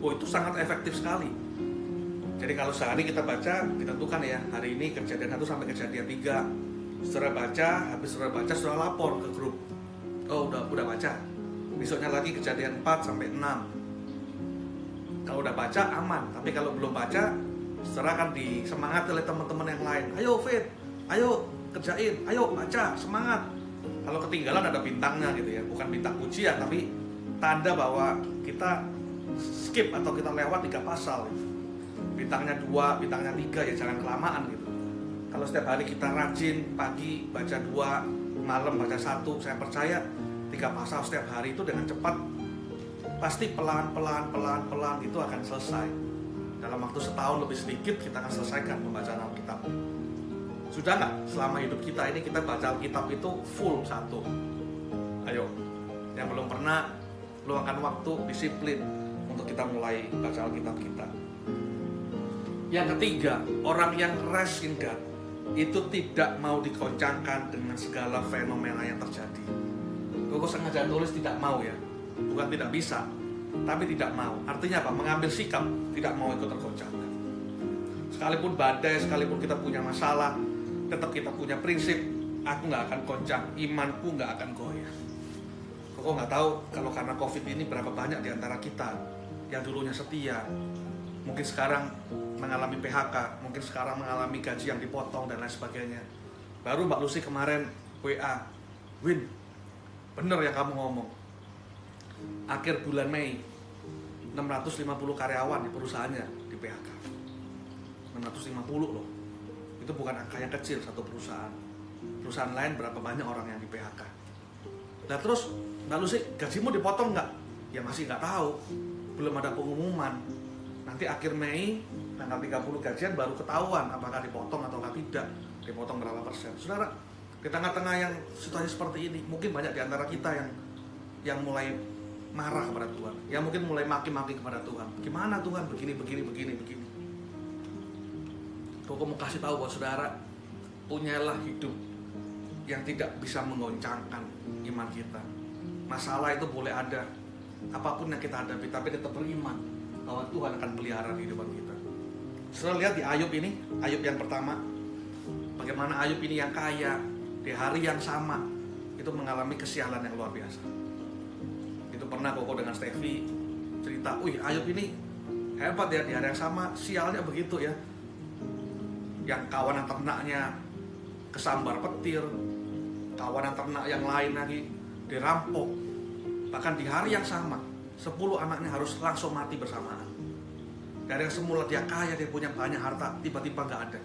Oh, itu sangat efektif sekali. Jadi kalau sehari kita baca, ditentukan ya, hari ini kejadian 1 sampai kejadian 3. Setelah baca, habis setelah baca sudah lapor ke grup. Oh, udah baca. Besoknya lagi kejadian 4 sampai 6. Kalau udah baca aman, tapi kalau belum baca, setelah akan disemangati oleh teman-teman yang lain. Ayo Fit, ayo kerjain, ayo baca, semangat. Kalau ketinggalan ada bintangnya gitu ya, bukan bintang pujian, tapi tanda bahwa kita skip atau kita lewat 3 pasal. Bintangnya 2, bintangnya 3, ya jangan kelamaan gitu. Kalau setiap hari kita rajin, pagi baca 2, malam baca 1, saya percaya 3 pasal setiap hari itu dengan cepat, pasti pelan itu akan selesai. Dalam waktu setahun lebih sedikit kita akan selesaikan pembacaan Alkitab. Sudah nggak selama hidup kita ini kita baca Alkitab itu full 1? Ayo, yang belum pernah, luangkan waktu, disiplin untuk kita mulai baca Alkitab kita. Yang ketiga, orang yang rest in God itu tidak mau dikoncangkan dengan segala fenomena yang terjadi. Koko sengaja tulis tidak mau ya, bukan tidak bisa, tapi tidak mau. Artinya apa? Mengambil sikap, tidak mau ikut tergoncangkan. Sekalipun badai, sekalipun kita punya masalah, tetap kita punya prinsip, aku nggak akan goncang, imanku nggak akan goyah. Koko nggak tahu kalau karena COVID ini berapa banyak di antara kita yang dulunya setia, mungkin sekarang mengalami PHK, mungkin sekarang mengalami gaji yang dipotong dan lain sebagainya. Baru Mbak Lucy kemarin WA, Win, bener yang kamu ngomong. Akhir bulan Mei, 650 karyawan di perusahaannya di PHK. 650 loh. Itu bukan angka yang kecil satu perusahaan. Perusahaan lain berapa banyak orang yang di PHK. Nah terus Mbak Lucy, gajimu dipotong nggak? Ya masih nggak tahu, belum ada pengumuman. Nanti akhir Mei, tanggal 30 gajian baru ketahuan apakah dipotong atau tidak, dipotong berapa persen. Saudara, di tengah-tengah yang situasi seperti ini, mungkin banyak di antara kita yang mulai marah kepada Tuhan, yang mungkin mulai maki-maki kepada Tuhan. Gimana Tuhan begini. Koko mau kasih tahu buat saudara, punyalah hidup yang tidak bisa menggoncangkan iman kita. Masalah itu boleh ada, apapun yang kita hadapi, tapi tetap beriman bahwa Tuhan akan pelihara kehidupan kita. Saudara lihat di Ayub ini, Ayub yang pertama, bagaimana Ayub ini yang kaya di hari yang sama itu mengalami kesialan yang luar biasa. Itu pernah Koko dengan Steffi cerita, Ayub ini hebat ya, di hari yang sama sialnya begitu ya. Yang kawanan ternaknya kesambar petir, kawanan ternak yang lain lagi dirampok. Bahkan di hari yang sama 10 anaknya harus langsung mati bersamaan. Dari yang semula dia kaya, dia punya banyak harta, tiba-tiba gak ada.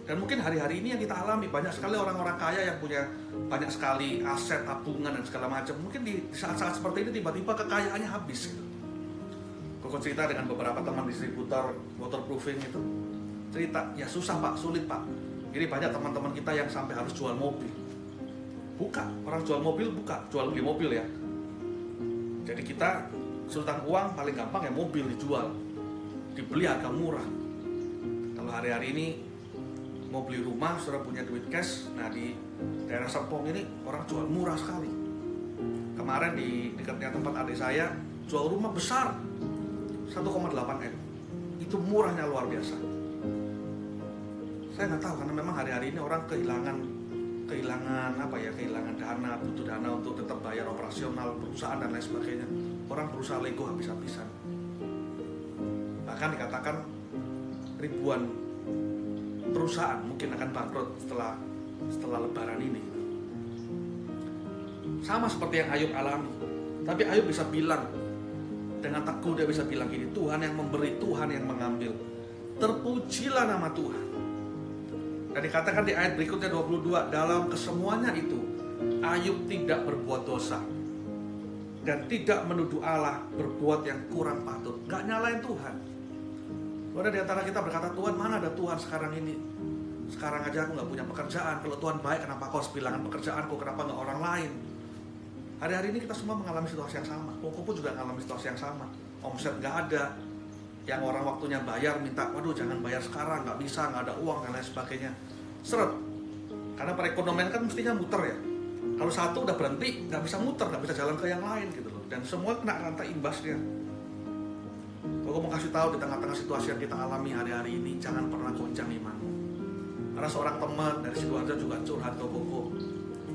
Dan mungkin hari-hari ini yang kita alami, banyak sekali orang-orang kaya yang punya banyak sekali aset, tabungan dan segala macam. Mungkin di saat-saat seperti ini tiba-tiba kekayaannya habis gitu. Koko cerita dengan beberapa teman distributor waterproofing itu, cerita, ya susah Pak, sulit Pak. Jadi banyak teman-teman kita yang sampai harus jual mobil. Buka, orang jual mobil buka, jual beli mobil ya. Jadi kita sultan uang paling gampang ya mobil dijual, dibeli harga murah. Kalau hari-hari ini mau beli rumah, sudah punya duit cash, nah di daerah Serpong ini orang jual murah sekali. Kemarin di dekatnya tempat adik saya jual rumah besar 1,8 M. Itu murahnya luar biasa. Saya nggak tahu karena memang hari-hari ini orang kehilangan dana, butuh dana untuk tetap bayar operasional perusahaan dan lain sebagainya. Orang berusaha lego habis-habisan. Bahkan dikatakan ribuan perusahaan mungkin akan bangkrut setelah Lebaran ini. Sama seperti yang Ayub alami. Tapi Ayub bisa bilang dengan teguh, dia bisa bilang gini, Tuhan yang memberi, Tuhan yang mengambil. Terpujilah nama Tuhan. Dan dikatakan di ayat berikutnya 22, dalam kesemuanya itu Ayub tidak berbuat dosa dan tidak menuduh Allah berbuat yang kurang patut. Gak nyalain Tuhan. Ada di antara kita berkata, Tuhan mana ada Tuhan sekarang ini? Sekarang aja aku gak punya pekerjaan. Kalau Tuhan baik, kenapa kau sepilangan pekerjaanku? Kenapa gak orang lain? Hari-hari ini kita semua mengalami situasi yang sama. Koko pun juga mengalami situasi yang sama. Omset gak ada. Yang orang waktunya bayar minta, waduh jangan bayar sekarang, gak bisa, gak ada uang dan lain sebagainya. Seret. Karena perekonomian kan mestinya muter ya. Kalau satu udah berhenti, gak bisa muter, gak bisa jalan ke yang lain gitu loh. Dan semua kena rantai imbasnya. Koko mau kasih tahu di tengah-tengah situasi yang kita alami hari-hari ini, jangan pernah goncang imanmu. Karena seorang teman dari Sidoarjo juga curhat ke Koko,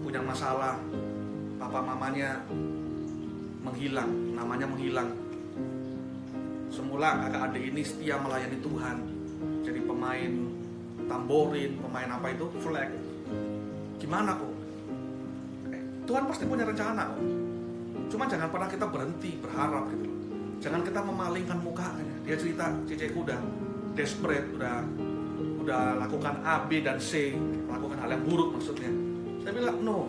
punya masalah, papa mamanya menghilang, namanya menghilang. Semula kakak adik ini setia melayani Tuhan, jadi pemain tamborin, pemain apa itu, flag. Gimana kok? Tuhan pasti punya rencana kok. Cuma jangan pernah kita berhenti berharap gitu loh. Jangan kita memalingkan mukanya. Dia cerita, ceceku udah desperate, udah lakukan A, B dan C, melakukan hal yang buruk maksudnya. Saya bilang no.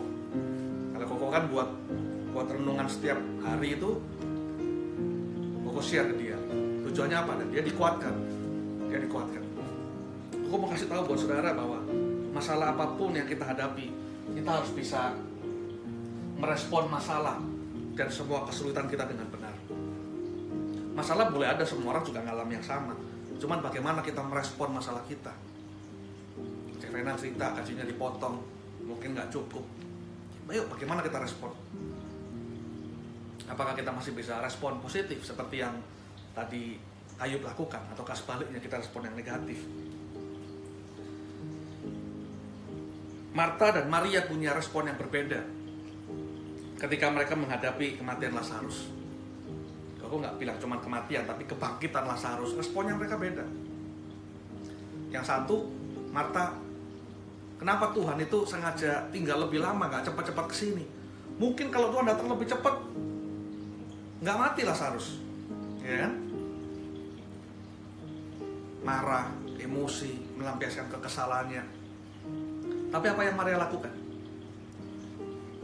Kalau Koko kan buat renungan setiap hari itu, Koko share ke dia. Tujuannya apa? Dan dia dikuatkan. Koko mau kasih tahu buat saudara bahwa masalah apapun yang kita hadapi, kita harus bisa merespon masalah dan semua kesulitan kita dengan benar. Masalah boleh ada, semua orang juga ngalami yang sama. Cuman bagaimana kita merespon masalah kita. Cek Rena cerita gajinya dipotong, mungkin nggak cukup. Ayo bagaimana kita respon? Apakah kita masih bisa respon positif seperti yang tadi Ayub lakukan, atau sebaliknya kita respon yang negatif? Marta dan Maria punya respon yang berbeda ketika mereka menghadapi kematian Lazarus. Aku nggak bilang cuma kematian, tapi kebangkitan Lazarus. Responnya mereka beda. Yang satu, Marta, kenapa Tuhan itu sengaja tinggal lebih lama, nggak cepat-cepat kesini? Mungkin kalau Tuhan datang lebih cepat, nggak mati Lazarus, ya kan? Marah, emosi, melampiaskan kekesalannya. Tapi apa yang Maria lakukan?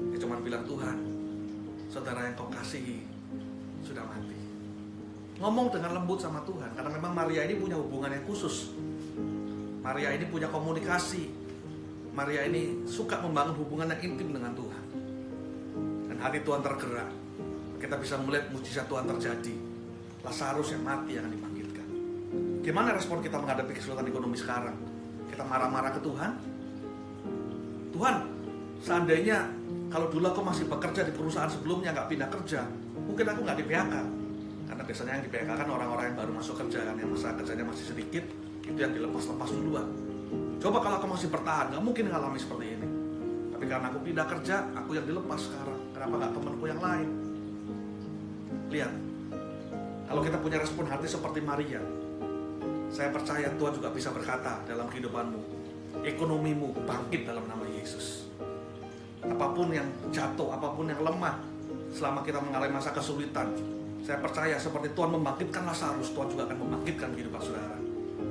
Dia cuma bilang, Tuhan, saudara yang kau kasihi sudah mati. Ngomong dengan lembut sama Tuhan, karena memang Maria ini punya hubungan yang khusus. Maria ini punya komunikasi. Maria ini suka membangun hubungan yang intim dengan Tuhan. Dan hati Tuhan tergerak. Kita bisa melihat mujizat Tuhan terjadi. Lazarus yang mati akan dibangkitkan. Gimana respon kita menghadapi kesulitan ekonomi sekarang? Kita marah-marah ke Tuhan? Tuhan, seandainya kalau dulu aku masih bekerja di perusahaan sebelumnya, nggak pindah kerja, mungkin aku nggak di PHK. Karena biasanya yang di PHK kan orang-orang yang baru masuk kerja kan, yang masa kerjanya masih sedikit, itu yang dilepas-lepas duluan. Coba kalau aku masih bertahan, nggak mungkin ngalami seperti ini. Tapi karena aku pindah kerja, aku yang dilepas sekarang. Kenapa nggak temanku yang lain? Lihat, kalau kita punya respon hati seperti Maria, saya percaya Tuhan juga bisa berkata dalam kehidupanmu, ekonomimu bangkit dalam nama Yesus. Apapun yang jatuh, apapun yang lemah, selama kita mengalami masa kesulitan, saya percaya seperti Tuhan membangkitkan Lazarus, Tuhan juga akan membangkitkan kehidupan saudara.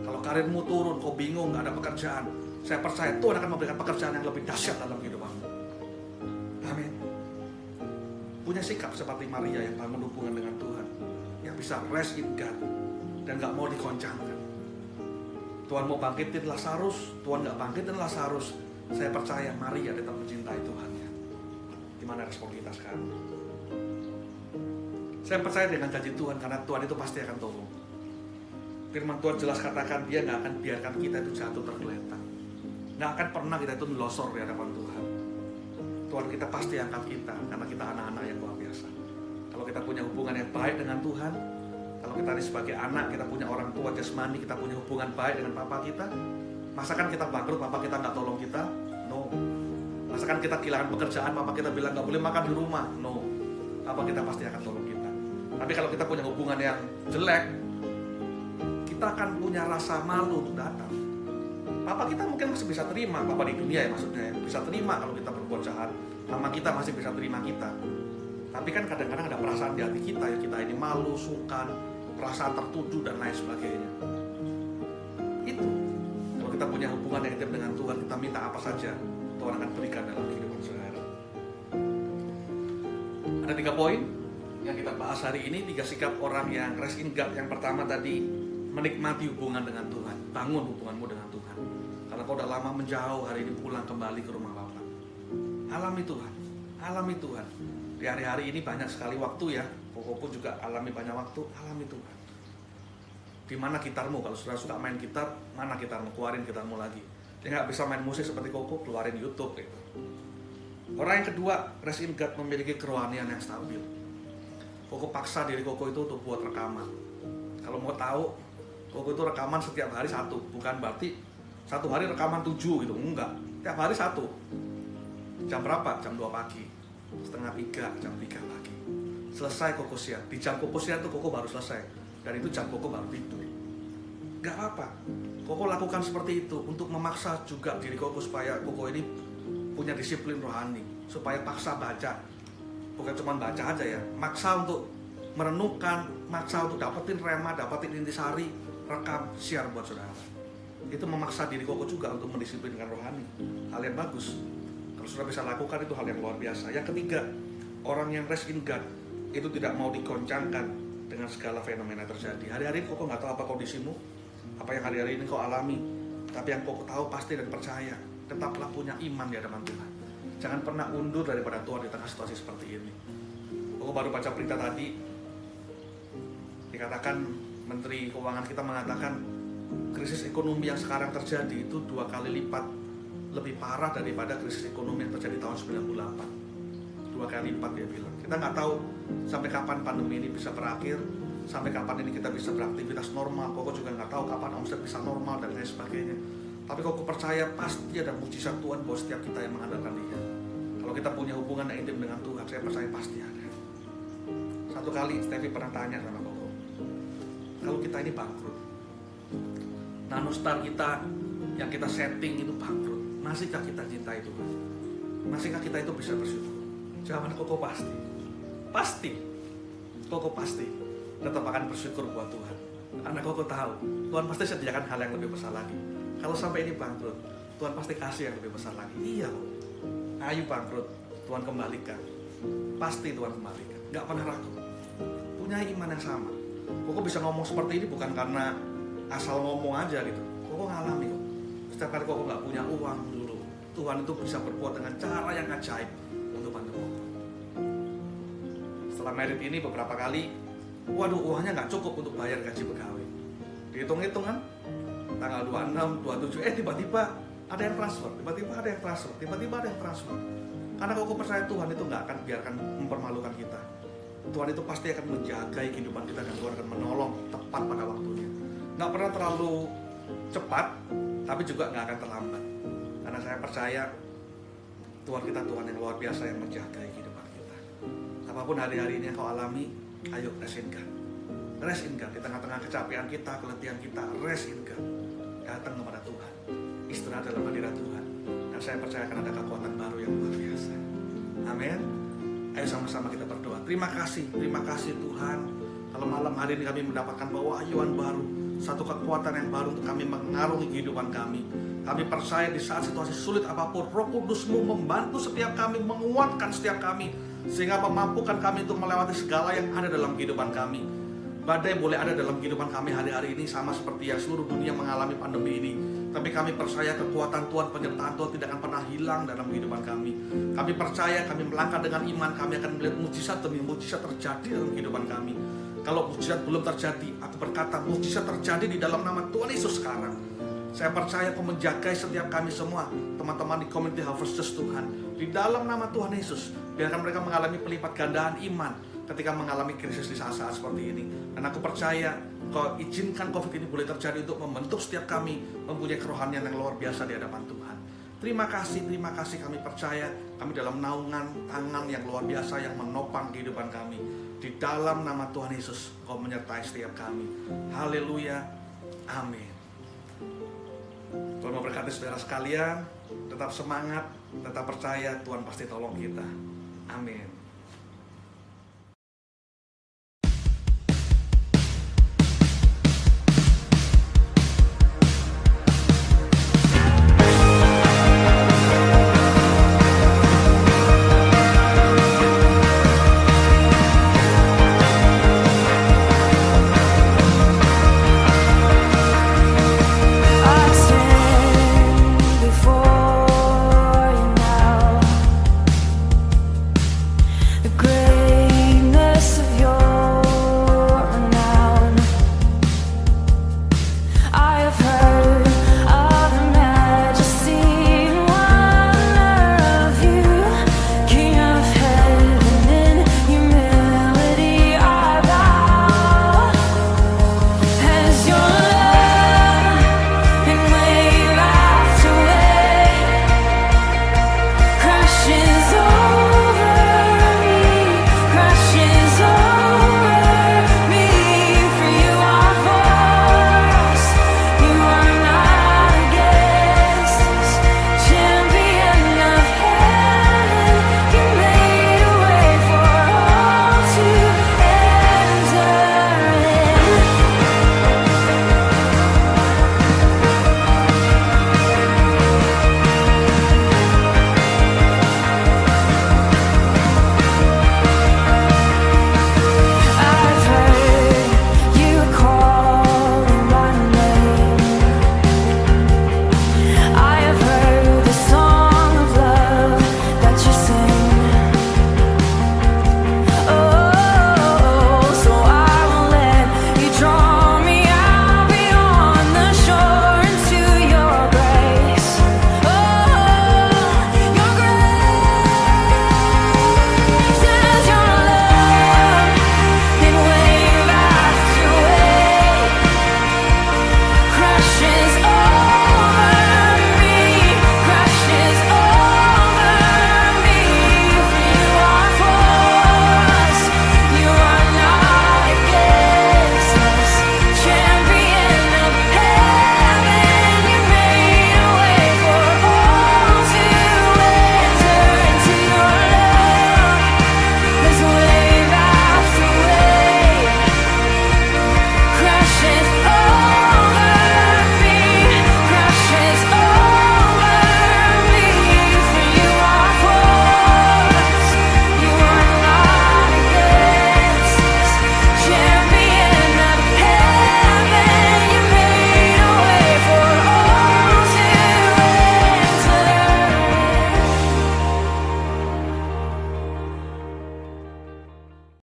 Kalau karirmu turun, kau bingung, gak ada pekerjaan, saya percaya Tuhan akan memberikan pekerjaan yang lebih dahsyat dalam kehidupanmu. Amin. Punya sikap seperti Maria yang bangun hubungan dengan Tuhan, yang bisa rest in God dan gak mau dikoncangkan. Tuhan mau bangkitin Lazarus, Tuhan gak bangkitin Lazarus, saya percaya Maria tetap mencintai Tuhannya. Gimana respon kita sekarang? Saya percaya dengan janji Tuhan, karena Tuhan itu pasti akan tolong. Firman Tuhan jelas katakan, Dia gak akan biarkan kita itu jatuh tergeletak. Gak akan pernah kita itu melosor di hadapan Tuhan. Tuhan kita pasti angkat kita, karena kita anak-anak yang luar biasa. Kalau kita punya hubungan yang baik dengan Tuhan, kalau kita ini sebagai anak, kita punya orang tua jasmani, kita punya hubungan baik dengan papa kita, masakan kita bangkrut, papa kita gak tolong kita? No. Masakan kita kehilangan pekerjaan, papa kita bilang gak boleh makan di rumah? No. Papa kita pasti akan tolong kita. Tapi kalau kita punya hubungan yang jelek, kita akan punya rasa malu untuk datang. Papa kita mungkin masih bisa terima, papa di dunia ya maksudnya, bisa terima kalau kita berbuat jahat. Mama kita masih bisa terima kita. Tapi kan kadang-kadang ada perasaan di hati kita, ya kita ini malu, sungkan, perasaan tertuju dan lain sebagainya. Itu. Kalau kita punya hubungan yang intim dengan Tuhan, kita minta apa saja, Tuhan akan berikan dalam kehidupan saudara. Ada 3 poin yang kita bahas hari ini, 3 sikap orang yang rest in God. Yang pertama tadi, menikmati hubungan dengan Tuhan. Bangun hubunganmu dengan Tuhan. Kalau kau udah lama menjauh, hari ini pulang kembali ke rumah Bapa. Alami Tuhan, alami Tuhan. Di hari-hari ini banyak sekali waktu ya, Koko pun juga alami banyak waktu, alami Tuhan. Di mana gitarmu? Kalau sudah suka main gitar, mana gitarmu? Keluarin gitarmu lagi. Dia nggak bisa main musik seperti Koko, keluarin YouTube gitu. Orang yang kedua, rest in God, memiliki kerohanian yang stabil. Koko paksa diri Koko itu untuk buat rekaman. Kalau mau tahu, Koko itu rekaman setiap hari 1, bukan berarti 1 hari rekaman 7 gitu, enggak. Tiap hari 1. Jam berapa? Jam 2 pagi, setengah 3, jam 3 pagi. Selesai Koko siap. Di jam Koko siap itu Koko baru selesai. Dan itu jam Koko baru tidur. Gak apa-apa. Koko lakukan seperti itu untuk memaksa juga diri Koko supaya Koko ini punya disiplin rohani, supaya paksa baca. Bukan cuma baca aja ya, maksa untuk merenungkan, maksa untuk dapetin rema, dapetin intisari, rekam, share buat saudara. Itu memaksa diri Koko juga untuk mendisiplinkan rohani. Hal yang bagus. Kalau sudah bisa lakukan, itu hal yang luar biasa. Yang ketiga, orang yang rest in God itu tidak mau dikoncangkan dengan segala fenomena terjadi. Hari-hari Koko nggak tahu apa kondisimu, apa yang hari-hari ini kau alami. Tapi yang Koko tahu pasti dan percaya, tetaplah punya iman di hadapan Tuhan. Jangan pernah undur daripada Tuhan di tengah situasi seperti ini. Koko baru baca berita tadi, dikatakan Menteri Keuangan kita mengatakan krisis ekonomi yang sekarang terjadi itu 2 kali lipat lebih parah daripada krisis ekonomi yang terjadi tahun 98. 2 kali lipat dia bilang. Kita nggak tahu sampai kapan pandemi ini bisa berakhir, sampai kapan ini kita bisa beraktivitas normal. Koko juga nggak tahu kapan omset bisa normal dan lain sebagainya. Tapi Koko percaya pasti ada mujizat Tuhan buat setiap kita yang mengandalkan Dia. Kalau kita punya hubungan yang intim dengan Tuhan, saya percaya pasti ada. Satu kali Stevie pernah tanya sama Koko, kalau kita ini bangkrut, nanostar kita yang kita setting itu bangkrut, masihkah kita cintai Tuhan? Masihkah kita itu bisa bersyukur? Jawaban Koko pasti. Pasti. Koko pasti tetap akan bersyukur buat Tuhan. Karena Koko tahu Tuhan pasti sediakan hal yang lebih besar lagi. Kalau sampai ini bangkrut, Tuhan pasti kasih yang lebih besar lagi. Iya kok. Ayu bangkrut, Tuhan kembalikan. Pasti Tuhan kembalikan. Gak pernah ragu. Punya iman yang sama. Koko bisa ngomong seperti ini bukan karena asal ngomong aja gitu. Koko ngalami kok. Setiap kali Koko gak punya uang dulu, Tuhan itu bisa berbuat dengan cara yang ajaib untuk bantu Koko. Setelah merit ini beberapa kali, waduh uangnya gak cukup untuk bayar gaji pegawai. Dihitung-hitung kan, tanggal 26, 27, tiba-tiba ada yang transfer, tiba-tiba ada yang transfer, tiba-tiba ada yang transfer. Karena Koko percaya Tuhan itu gak akan biarkan mempermalukan kita. Tuhan itu pasti akan menjaga kehidupan kita dan Tuhan akan menolong tepat pada waktunya. Gak pernah terlalu cepat, tapi juga gak akan terlambat. Karena saya percaya Tuhan kita Tuhan yang luar biasa yang menjaga kehidupan kita. Apapun hari-hari ini yang kau alami, ayo rest in God. Rest in God. Di tengah-tengah kecapean kita, keletihan kita, rest in God. Datang kepada Tuhan, istirahat dalam hadirat Tuhan. Dan saya percaya akan ada kekuatan baru yang luar biasa. Amin. Ayo sama-sama kita berdoa. Terima kasih Tuhan. Kalau malam hari ini kami mendapatkan pewahyuan baru, satu kekuatan yang baru untuk kami mengarungi kehidupan kami. Kami percaya di saat situasi sulit apapun, Roh Kudus-Mu membantu setiap kami, menguatkan setiap kami, sehingga memampukan kami untuk melewati segala yang ada dalam kehidupan kami. Badai boleh ada dalam kehidupan kami hari-hari ini, sama seperti yang seluruh dunia mengalami pandemi ini. Tapi kami percaya kekuatan Tuhan, penyertaan Tuhan tidak akan pernah hilang dalam kehidupan kami. Kami percaya, kami melangkah dengan iman, kami akan melihat mujizat demi mujizat terjadi dalam kehidupan kami. Kalau mujizat belum terjadi, aku berkata mujizat terjadi di dalam nama Tuhan Yesus sekarang. Saya percaya Kau menjagai setiap kami semua, teman-teman di Community Harvest Church Tuhan. Di dalam nama Tuhan Yesus, biarkan mereka mengalami pelipat gandaan iman ketika mengalami krisis di saat-saat seperti ini. Dan aku percaya Kau izinkan COVID ini boleh terjadi untuk membentuk setiap kami mempunyai kerohanian yang luar biasa di hadapan Tuhan. Terima kasih kami percaya kami dalam naungan tangan yang luar biasa yang menopang kehidupan kami. Di dalam nama Tuhan Yesus, Kau menyertai setiap kami. Haleluya, amin. Tuhan memberkati saudara sekalian, tetap semangat, tetap percaya, Tuhan pasti tolong kita. Amin.